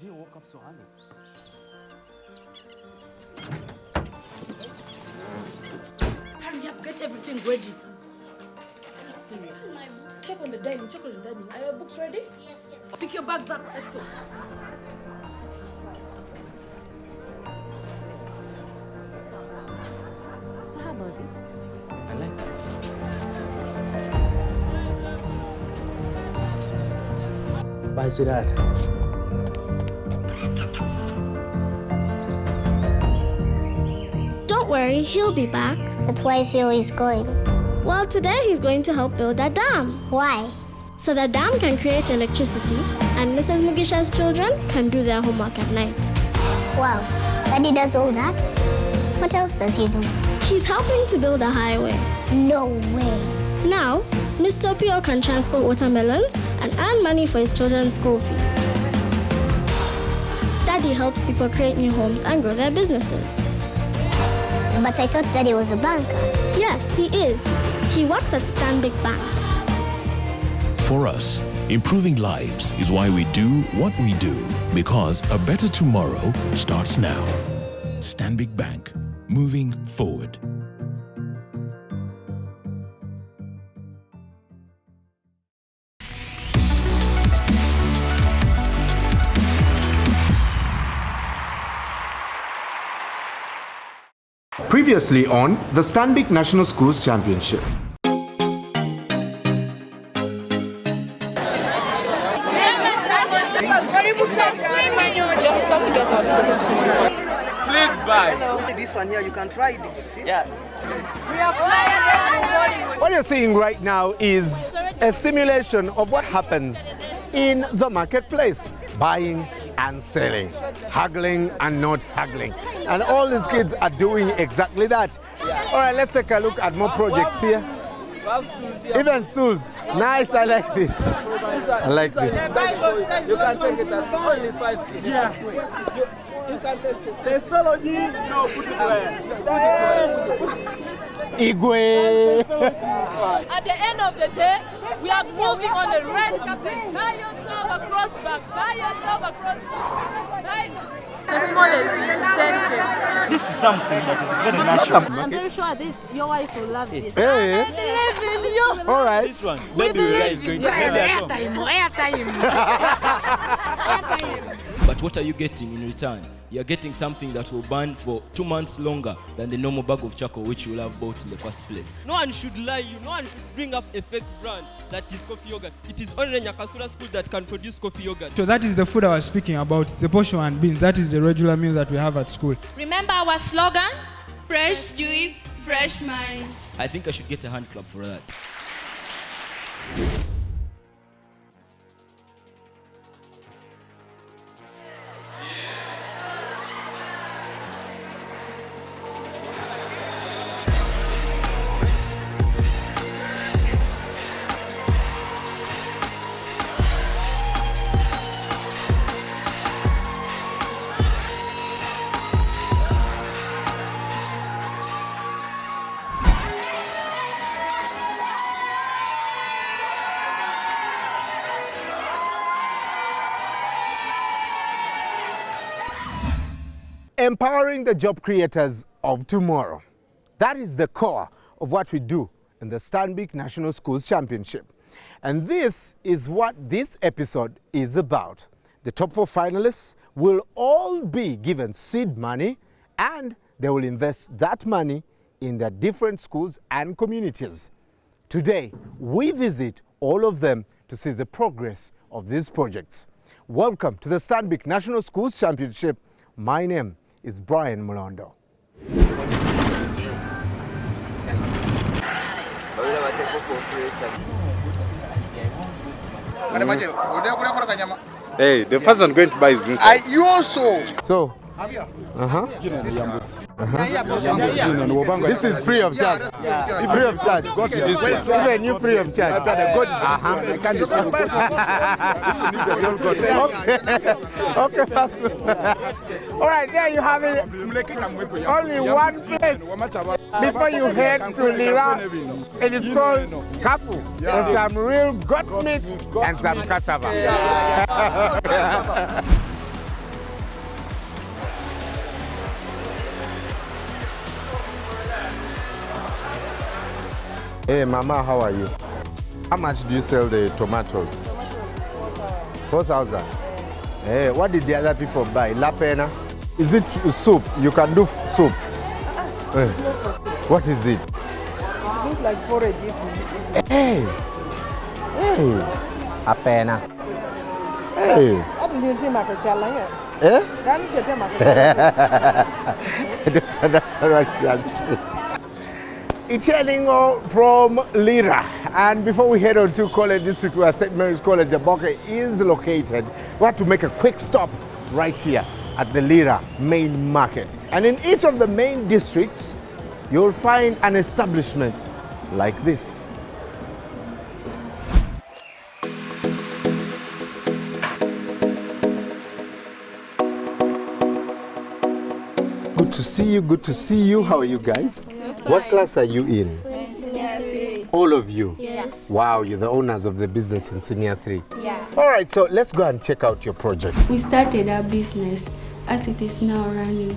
didn't woke up so early. Hurry up, get everything ready. That's serious. Check on the dining, check on the dining. Are your books ready? Yes. Pick your bags up, let's go. So how about this? I like that. Bye, sweetheart. Don't worry, he'll be back. That's why is he always going? Well, today he's going to help build a dam. Why? So the dam can create electricity and Mrs. Mugisha's children can do their homework at night. Wow, Daddy does all that? What else does he do? He's helping to build a highway. No way. Now, Mr. Pio can transport watermelons and earn money for his children's school fees. Daddy helps people create new homes and grow their businesses. But I thought Daddy was a banker. Yes, he is. He works at Stanbic Bank. For us, improving lives is why we do what we do, because a better tomorrow starts now. Stanbic Bank, moving forward. Previously on the Stanbic National Schools Championship. Just come with us now. Please buy. This one here, you can try this. See? Yeah. What you're seeing right now is a simulation of what happens in the marketplace. Buying and selling, haggling and not haggling. And all these kids are doing exactly that. All right, let's take a look at more projects here. Even stools. Nice, I like this. I like this. You can take it at only 5K. Yeah. You can test it. No, put it away. Igwe. At the end of the day, we are moving on a red carpet. Buy yourself a crossback. Buy yourself a crossback. The smallest is 10K. This is something that is very natural. I'm very sure your wife will love this. Hey. I believe in you. All right. This one, We baby Ura is believe going in to you. get Airtime. But what are you getting in return? You're getting something that will burn for 2 months longer than the normal bag of charcoal which you will have bought in the first place. No one should lie you. No one should bring up a fake brand that is coffee yogurt. It is only Nyakasura school that can produce coffee yogurt. So that is the food I was speaking about, the posho and beans. That is the regular meal that we have at school. Remember our slogan? Fresh juice, fresh minds. I think I should get a hand clap for that. Empowering the job creators of tomorrow. That is the core of what we do in the Stanbic National Schools Championship. And this is what this episode is about. The top 4 finalists will all be given seed money and they will invest that money in their different schools and communities. Today, we visit all of them to see the progress of these projects. Welcome to the Stanbic National Schools Championship. My name is Brian Mulondo. Hey, the person going to buy is inside. You also. So, this is free of charge. Free of charge. Go to this one. Even you free of charge. Okay, fast. All right, there you have it. Only one place before you head to Lira. It is called Kafu. There's some real goat meat and some cassava. Hey, Mama, how are you? How much do you sell the tomatoes? 4,000. Hey, what did the other people buy? La pena? Is it soup? You can do soup. What is it? It looks like porridge. Hey! Hey! A pena. Hey! I don't think my question. Eh? I don't understand what she has said. Icheningo from Lira. And before we head on to College District, where St. Mary's College Jaboke is located, we have to make a quick stop right here at the Lira main market. And in each of the main districts, you'll find an establishment like this. Good to see you, good to see you. How are you guys? What class are you in? Senior 3. All of you? Yes. Wow, you're the owners of the business in Senior 3. Yeah. All right, so let's go and check out your project. We started our business as it is now running,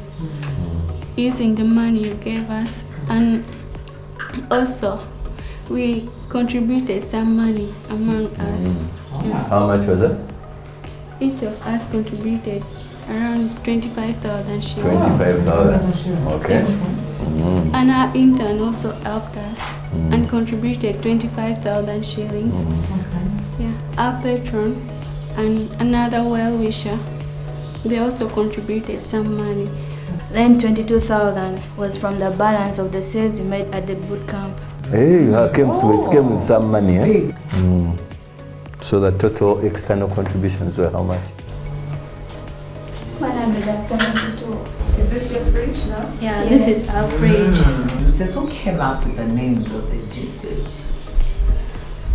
using the money you gave us, and also we contributed some money among us. Yeah. How much was it? Each of us contributed around 25,000 shillings. 25,000. Okay. And our intern also helped us and contributed 25,000 shillings. Yeah. Our patron and another well-wisher, they also contributed some money. Then 22,000 was from the balance of the sales you made at the boot camp. Hey, it came with some money, eh? So the total external contributions were how much? 172. Is this your fridge now? Yeah, this is our fridge. Juices. Who came up with the names of the juices?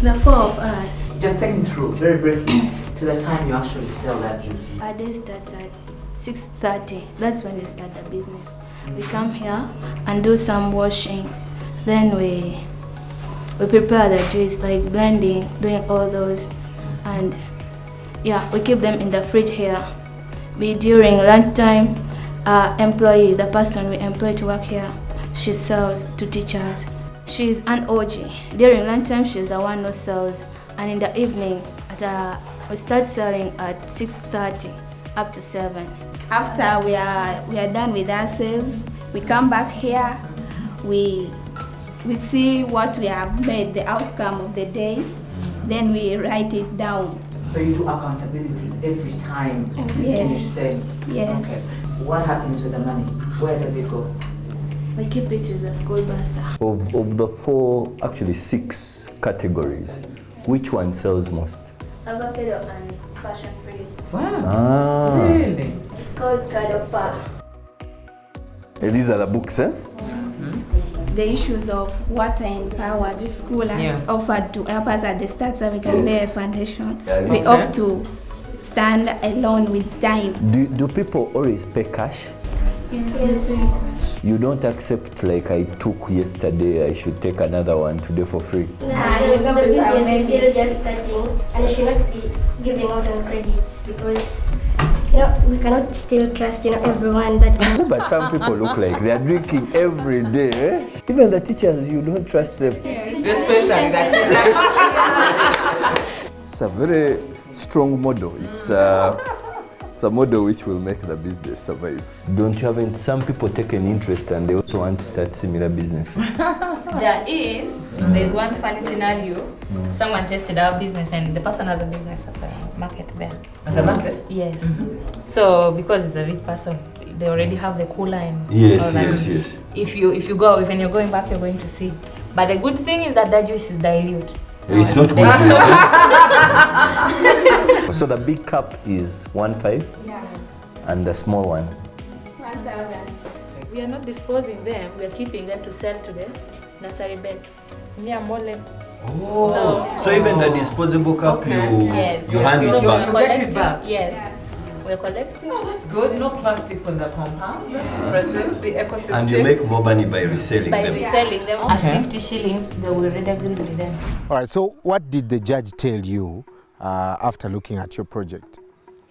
The 4 of us. Just take me through, very briefly, to the time you actually sell that juice. Our day starts at 6:30. That's when we start the business. We come here and do some washing. Then we prepare the juice, like blending, doing all those. And yeah, we keep them in the fridge here. During lunchtime, our employee, the person we employ to work here, she sells to teachers. She's an OG. During lunchtime, she's the one who sells. And in the evening, we start selling at 6:30 up to 7. After we are done with our sales, we come back here. We see what we have made, the outcome of the day. Then we write it down. So you do accountability every time you finish selling? Yes. Okay. What happens with the money? Where does it go? We keep it to the school bursar. Of the 4, actually 6 categories, which one sells most? Avocado and passion fruits. Wow. Ah. Really? It's called Kadopa. These are the books, eh? The issues of water and power the school has offered to help us at the start so we can lay a foundation. We hope to stand alone with time. Do people always pay cash? Yes. You don't accept like I took yesterday, I should take another one today for free? The business is still just starting and we should not be giving out on credits because we cannot still trust everyone that But some people look like they are drinking every day. Eh? Even the teachers, you don't trust them. Especially that teacher. It's a very strong model. It's a model which will make the business survive. Don't you have some people take an interest and they also want to start similar business? There's one funny scenario. Someone tested our business and the person has a business at the market there. At the market? Yes. So because it's a rich person, they already have the cooler and yes. If you go, when you're going back, you're going to see. But the good thing is that juice is dilute. It's not good. So the big cup is 1.5, and the small one 1,000. We are not disposing them. We are keeping them to sell to the nursery bed. Near Mole. Oh. So even the disposable cup, you hand it back. You get it back. Yes. We're collecting. Oh, that's good. No plastics on the compound. That's impressive. The ecosystem. And you make more money by reselling them. By reselling them at 50 shillings, they will already agree with them. All right, so what did the judge tell you after looking at your project?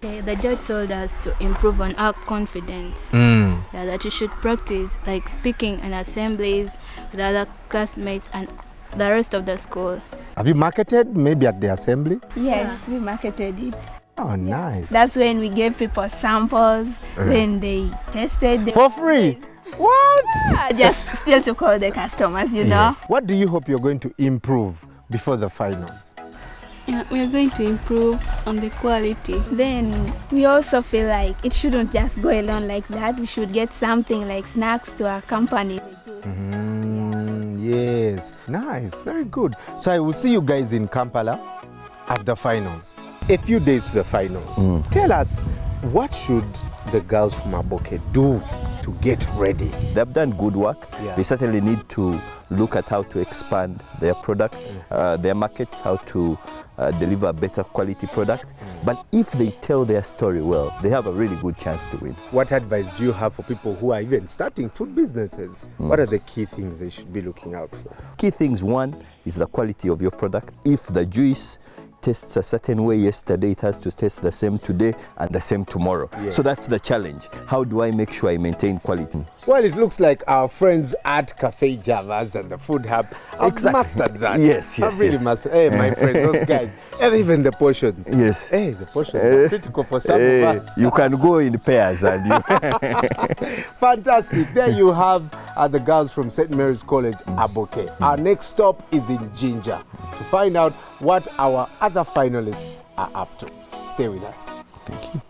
The judge told us to improve on our confidence. That we should practice like speaking in assemblies with other classmates and the rest of the school. Have you marketed maybe at the assembly? Yes, we marketed it. Oh, nice. That's when we gave people samples, then they tested them. For free? What? Yeah, just still to call the customers, you know. What do you hope you're going to improve before the finals? Yeah, we are going to improve on the quality. Then we also feel like it shouldn't just go along like that. We should get something like snacks to accompany. Yes, nice, very good. So I will see you guys in Kampala at the finals. A few days to the finals. Tell us, what should the girls from Aboke do to get ready? They've done good work. Yeah. They certainly need to look at how to expand their product, their markets, how to deliver a better quality product. But if they tell their story well, they have a really good chance to win. What advice do you have for people who are even starting food businesses? What are the key things they should be looking out for? Key things, one is the quality of your product. If the juice tastes a certain way yesterday, it has to taste the same today and the same tomorrow. Yes. So that's the challenge. How do I make sure I maintain quality? Well, it looks like our friends at Cafe Javas and the Food Hub have mastered that. Yes, I've really mastered. Hey, my friend, those guys. And even the portions. Yes. Hey, the portions are critical for some of us. You can go in pairs and you... Fantastic. There you have the girls from St. Mary's College, Aboke. Our next stop is in Jinja to find out what our other finalists are up to. Stay with us. Thank you.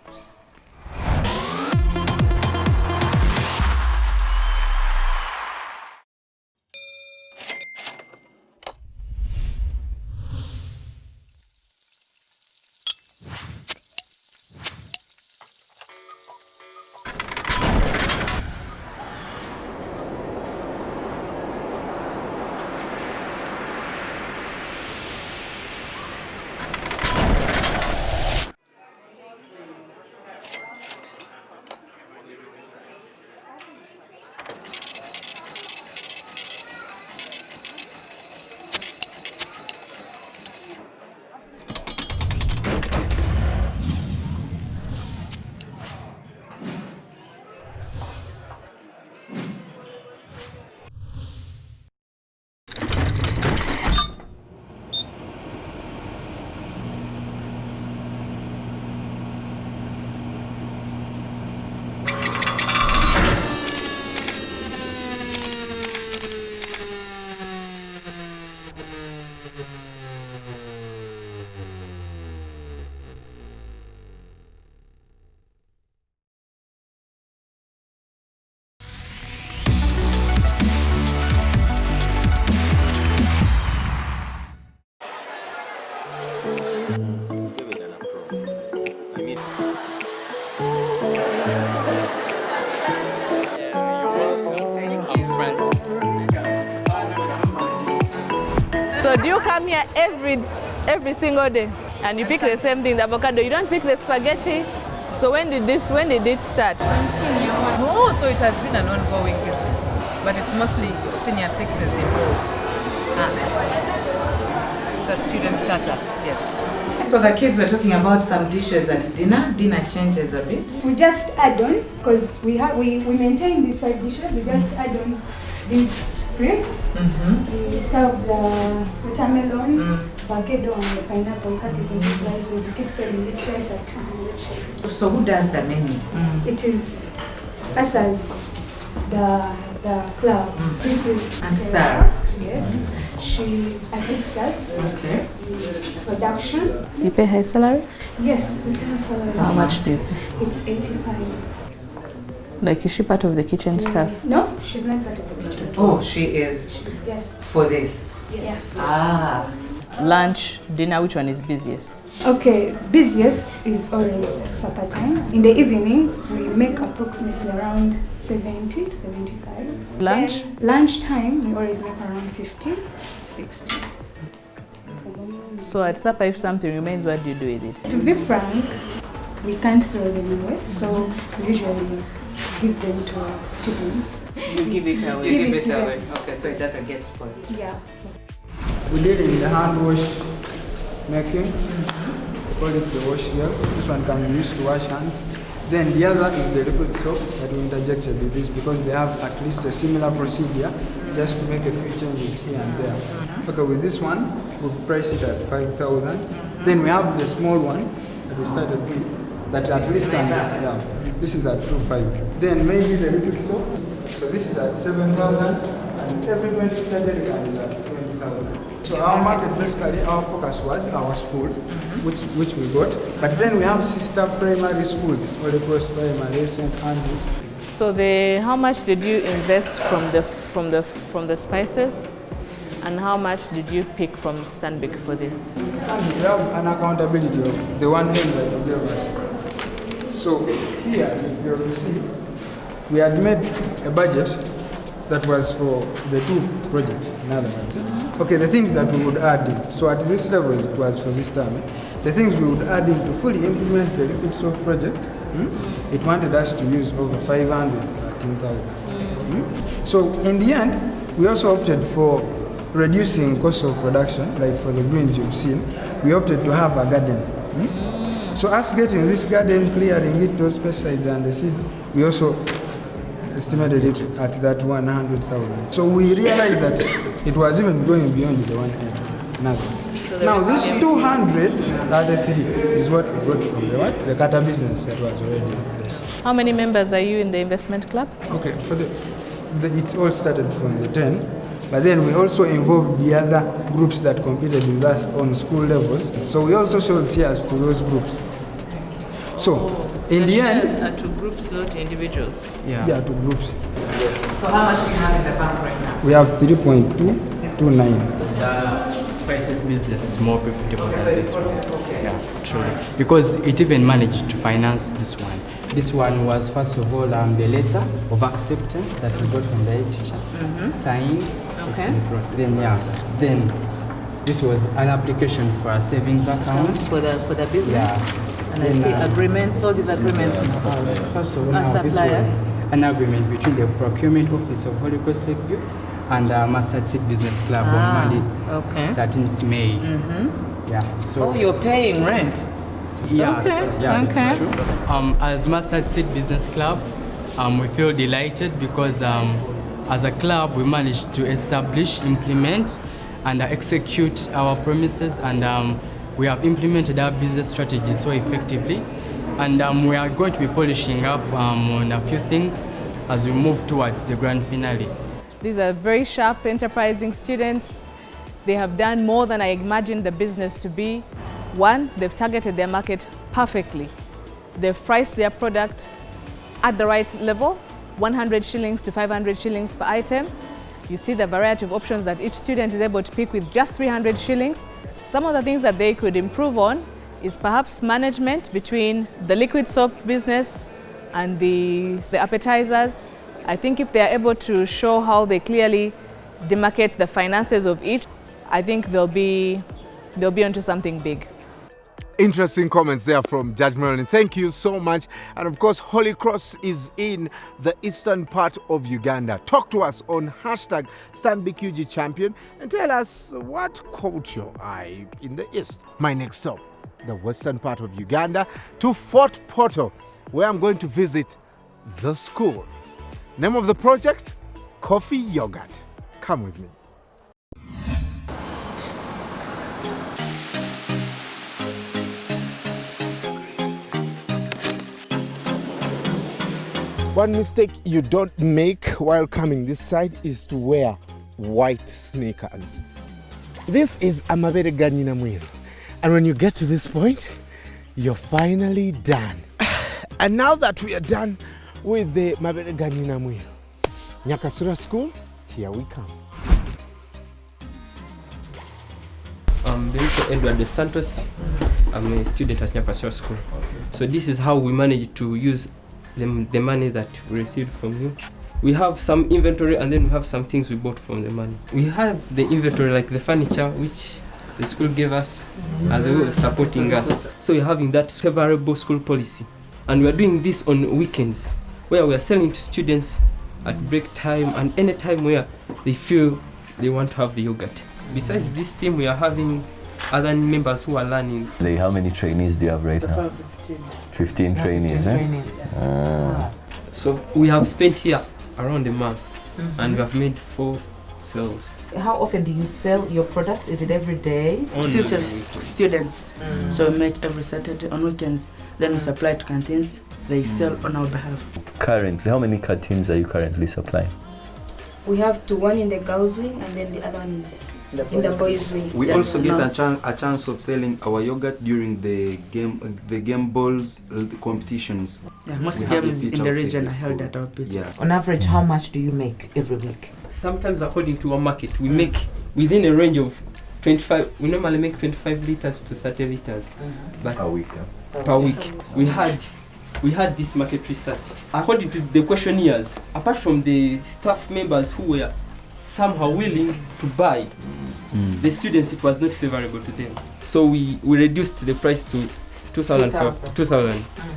So do you come here every single day and you pick the same thing, the avocado? You don't pick the spaghetti. So when did it start? Oh, so it has been an ongoing business, but it's mostly senior sixes involved. It's a student startup, yes. So the kids were talking about some dishes at dinner. Dinner changes a bit. We just add on, because we maintain these 5 dishes, we just add on these fruits. We serve the watermelon, avocado and the pineapple, cut it into slices. We keep selling it slice at 200 shillings. So who does the menu? It is us as the club. This is And Sarah. Yes. She assists us. Okay. With production. You pay her salary? Yes, we pay her salary. How much do you pay? It's 85. Like, is she part of the kitchen staff? No, she's not part of the kitchen. Oh, she is She's just for this. Yes. Ah. Lunch, dinner, which one is busiest? Okay, busiest is always supper time. In the evenings, we make approximately around 70 to 75. Lunch? Then lunch time, we always make around 50 to 60. So at supper, if something remains, what do you do with it? To be frank, we can't throw them away, so we usually give them to our students. You give it away. Give You it give to it away. them. Okay, so it doesn't get spoiled. Yeah. We did in the hand wash making. We call it the wash gel. This one can be used to wash hands. Then the other is the liquid soap that we interjected with this because they have at least a similar procedure just to make a few changes here and there. Okay, with this one, we price it at 5,000. Then we have the small one that we started with, that at least can, this is at 2,500. Then maybe the liquid soap, so this is at 7,000, and every 20 litre jerrycan is at 20,000. So our market, basically, our focus was our school, which we got. But then we have sister primary schools, Holy Cross Primary, St. Andrews. So how much did you invest from the spices, and how much did you pick from Stanbic for this? Stanbic, we have an accountability of the one thing that you gave us. So here, if you see, we had made a budget that was for the 2 projects, in other words. Okay, the things that we would add in. So at this level, it was for this time. The things we would add in to fully implement the liquid soap project, it wanted us to use over 513,000. So in the end, we also opted for reducing cost of production, like for the greens you've seen. We opted to have a garden. So us getting this garden, clearing it, those pesticides and the seeds, we also estimated it at that 100,000. So we realized that it was even going beyond the 100. So now this 233 is what we got from the Kata business that was already in place. How many members are you in the investment club? Okay, it all started from the 10, but then we also involved the other groups that competed with us on school levels. So we also sold shares to those groups. So in the end, are to groups, not individuals. Yeah, to groups. So how much do you have in the bank right now? We have 3.229. Spices business is more profitable than this one. Yeah, truly. Because it even managed to finance this one. This one was, first of all, the letter of acceptance that we got from the head teacher, signed. Okay. Then this was an application for a savings account. For the business? Yeah. And I see agreements, all these agreements. First of all, now this was an agreement between the procurement office of Holy Cross Lakeview and Mustard Seed Business Club on Monday, 13th May. Yeah. So you're paying rent? Yeah. Okay. As Mustard Seed Business Club, we feel delighted because as a club we managed to establish, implement, and execute our promises, and we have implemented our business strategy so effectively, and we are going to be polishing up on a few things as we move towards the grand finale. These are very sharp, enterprising students. They have done more than I imagined the business to be. One, they've targeted their market perfectly. They've priced their product at the right level, 100 shillings to 500 shillings per item. You see the variety of options that each student is able to pick with just 300 shillings. Some of the things that they could improve on is perhaps management between the liquid soap business and the appetizers. I think if they are able to show how they clearly demarcate the finances of each, I think they'll be onto something big. Interesting comments there from Judge Marilyn. Thank you so much. And of course, Holy Cross is in the eastern part of Uganda. Talk to us on hashtag #StanbicUGChampion and tell us what caught your eye in the east. My next stop, the western part of Uganda, to Fort Portal, where I'm going to visit the school. Name of the project, Coffee Yogurt. Come with me. One mistake you don't make while coming this side is to wear white sneakers. This is Amabere Ganyina Mwiru. And when you get to this point, you're finally done. And now that we are done with the Mabere Ganyina Mwiru, Nyakasura School, here we come. Benito Edward de Santos. I'm a student at Nyakasura School. So this is how we manage to use the money that we received from you. We have some inventory and then we have some things we bought from the money. We have the inventory like the furniture which the school gave us as a way of supporting us. So we're having that favorable school policy. And we are doing this on weekends where we are selling to students at break time and any time where they feel they want to have the yogurt. Besides this team, we are having other members who are learning. How many trainees do you have right now? 15 trainees, So we have spent here around a month and we have made 4 sales. How often do you sell your products? Is it every day? Since we're students, so we meet every Saturday on weekends. Then we supply to canteens. They sell on our behalf. Currently, how many canteens are you currently supplying? We have one in the girls' wing and then the other one is in the boys' wing. We also get a chance of selling our yogurt during the game balls competitions. Yeah, most games in the region are held at our pitch. Yeah. On average, how much do you make every week? Sometimes according to our market, we make within a range of 25. We normally make 25 liters to 30 liters, but per week. Per week, we had this market research. According to the questionnaires, apart from the staff members who were somehow willing to buy, the students, it was not favorable to them. So we reduced the price to 2,000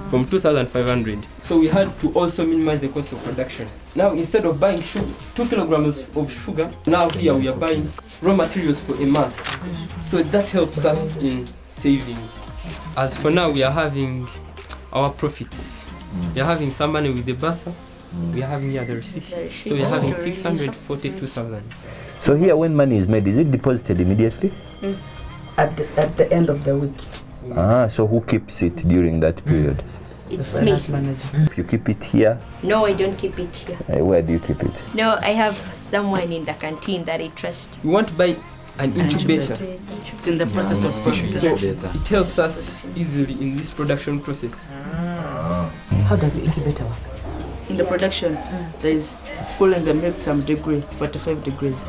from 2,500. So we had to also minimize the cost of production. Now instead of buying 2 kilograms of sugar, now here we are buying raw materials for a month. So that helps us in saving. As for now, we are having our profits. We are having some money with the bursa. We are having the receipts. So we are having 642,000. So here, when money is made, is it deposited immediately? At the end of the week. So who keeps it during that period? It's me. You keep it here? No, I don't keep it here. Where do you keep it? No, I have someone in the canteen that I trust. We want to buy an incubator. It's in the process of forming. So it helps us easily in this production process. How does the incubator work? In the production, there is cooling the milk some degree, 45 degrees.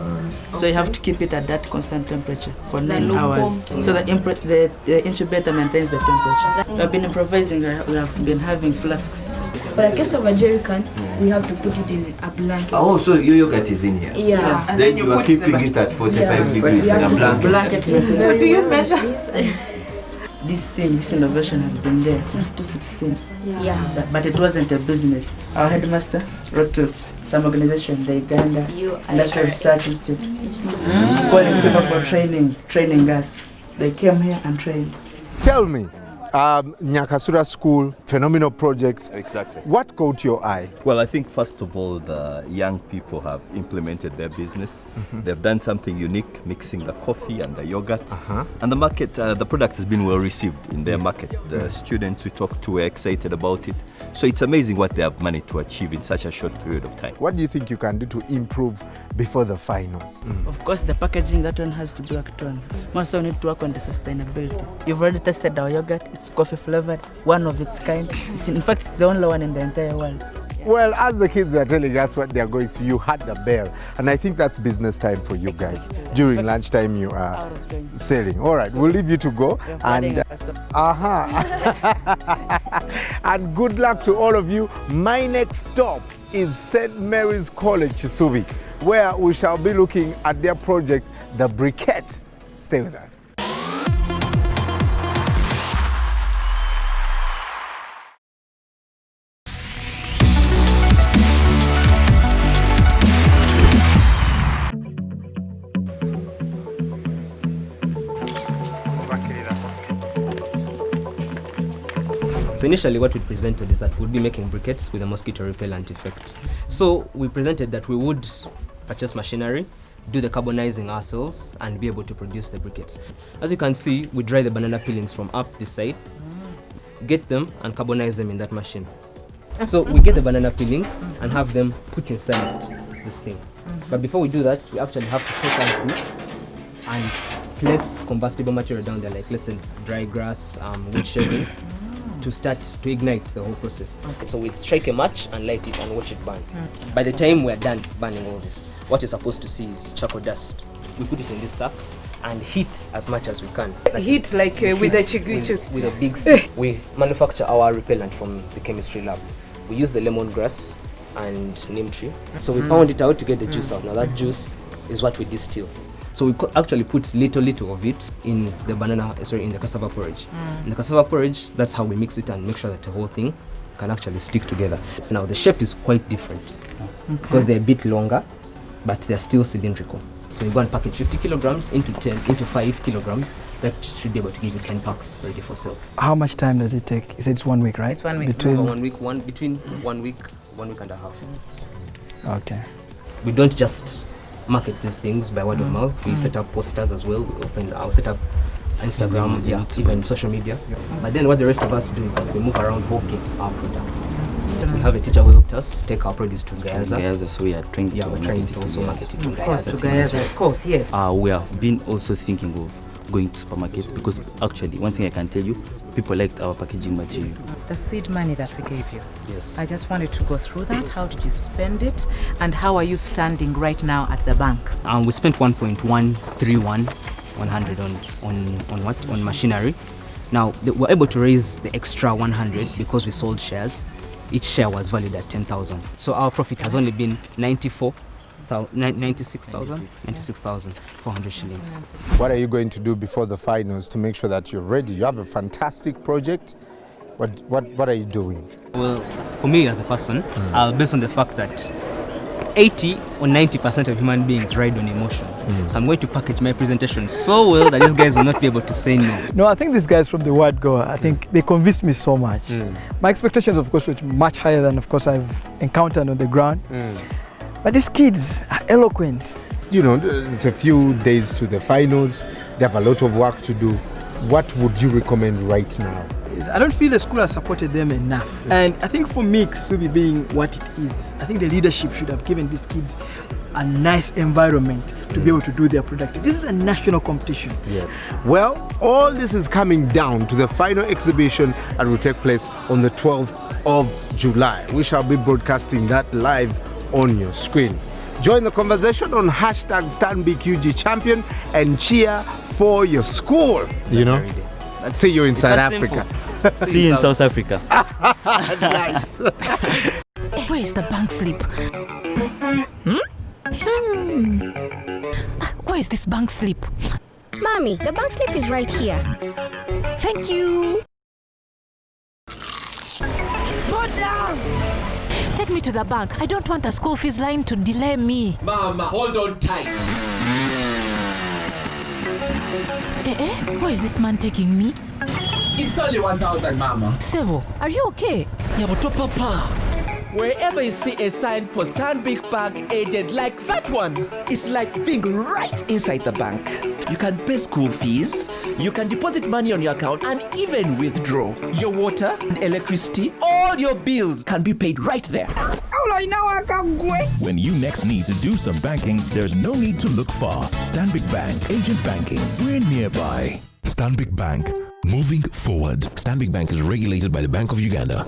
So you have to keep it at that constant temperature for 9 hours. So the incubator maintains the temperature. We have been improvising, we have been having flasks. For a case of a jerry can, we have to put it in a blanket. Oh, so your yogurt is in here? Yeah. And then you are keeping it at 45 degrees in a blanket. So do you measure? This innovation has been there since 2016. Yeah. But it wasn't a business. Our headmaster wrote to some organization, the Uganda Industrial Research Institute, calling people for training us. They came here and trained. Tell me, Nyakasura School, phenomenal project. Exactly. What caught your eye? Well, I think first of all, the young people have implemented their business. They've done something unique, mixing the coffee and the yogurt. And the market, the product has been well received in their market. The students we talked to were excited about it. So it's amazing what they have managed to achieve in such a short period of time. What do you think you can do to improve before the finals? Of course, the packaging, that one has to be worked on. We also need to work on the sustainability. You've already tested our yogurt. It's coffee flavored, one of its kind. In fact, it's the only one in the entire world. Well, as the kids were telling us what they're going through, you had the bell. And I think that's business time for you guys. During lunchtime, you are selling. All right, we'll leave you to go. And and good luck to all of you. My next stop is St. Mary's College, Chisubi, where we shall be looking at their project, the Briquette. Stay with us. So initially what we presented is that we'd be making briquettes with a mosquito repellent effect. So we presented that we would purchase machinery, do the carbonizing ourselves, and be able to produce the briquettes. As you can see, we dry the banana peelings from up this side, get them and carbonize them in that machine. So we get the banana peelings and have them put inside this thing. But before we do that, we actually have to take out this and place combustible material down there, like let's say dry grass, wood shavings, to start to ignite the whole process. So we strike a match and light it and watch it burn. By the time we're done burning all this, what you're supposed to see is charcoal dust. We put it in this sack and heat as much as we can. Heat like with a chiguchu? With a big stick. We manufacture our repellent from the chemistry lab. We use the lemongrass and neem tree. So we pound it out to get the juice out. Now that juice is what we distill. So we actually put little of it in the in the cassava porridge. In the cassava porridge, that's how we mix it and make sure that the whole thing can actually stick together. So now the shape is quite different because they're a bit longer, but they're still cylindrical. So you go and package 50 kilograms into 5 kilograms. That should be able to give you 10 packs ready for sale. How much time does it take? You said it's 1 week, right? It's 1 week. Between 1 week and a half. Okay. We don't just market these things by word of mouth. We set up posters as well. I'll set up Instagram, even social media. But then what the rest of us do is that we move around hawking our product. We have a teacher who helped us take our produce to Gayaza. So we are trained to also market it to Gayaza. Of course, yes. We have been also thinking of going to supermarkets because actually one thing I can tell you, people liked our packaging material. The seed money that we gave you. Yes. I just wanted to go through that. How did you spend it? And how are you standing right now at the bank? We spent 1.131 100 on machinery. Now we're able to raise the extra 100 because we sold shares. Each share was valued at 10,000. So our profit has only been 96,400 shillings. What are you going to do before the finals to make sure that you're ready? You have a fantastic project. What are you doing? Well, for me as a person, based on the fact that 80 or 90% of human beings ride on emotion. So I'm going to package my presentation so well that these guys will not be able to say no. No, I think these guys from the word go, I think they convinced me so much. My expectations, of course, were much higher than, of course, I've encountered on the ground. But these kids are eloquent. You know, it's a few days to the finals. They have a lot of work to do. What would you recommend right now? I don't feel the school has supported them enough. And I think for me, Ksubi being what it is, I think the leadership should have given these kids a nice environment to be able to do their product. This is a national competition. Yeah. Well, all this is coming down to the final exhibition that will take place on the 12th of July. We shall be broadcasting that live on your screen. Join the conversation on hashtag Stanbic UG Champion and cheer for your school. You know? Let's see you in South Africa. See you in South Africa. Nice. Where is the bank slip? Where is this bank slip? Mommy, the bank slip is right here. Thank you. Go down. Take me to the bank. I don't want the school fees line to delay me. Mama, hold on tight. Where is this man taking me? It's only 1,000, Mama. Sevo, are you okay? Yabuto Papa. Wherever you see a sign for Stanbic Bank agent like that one, it's like being right inside the bank. You can pay school fees, you can deposit money on your account and even withdraw. Your water and electricity, all your bills can be paid right there. When you next need to do some banking, there's no need to look far. Stanbic Bank, agent banking, we're nearby. Stanbic Bank, moving forward. Stanbic Bank is regulated by the Bank of Uganda.